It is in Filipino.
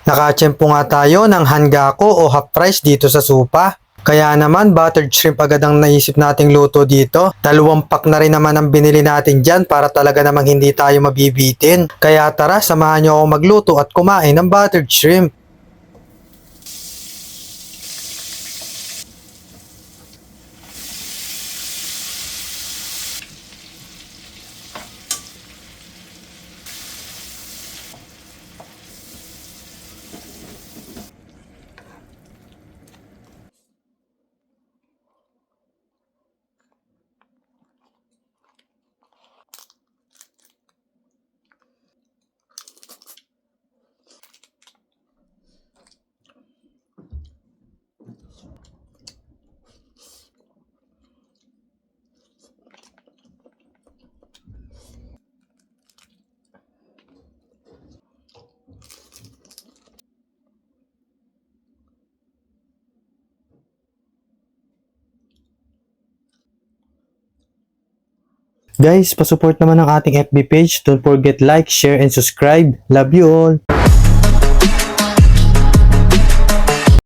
Nakatsempo nga tayo ng hangako o half price dito sa Supa. Kaya naman buttered shrimp agad ang naisip nating luto dito. 2 pack na rin naman ang binili natin dyan para talaga namang hindi tayo mabibitin. Kaya tara, samahan nyo ako magluto at kumain ng buttered shrimp. Guys, pasupport naman ang ating FB page. Don't forget like, share, and subscribe. Love you all!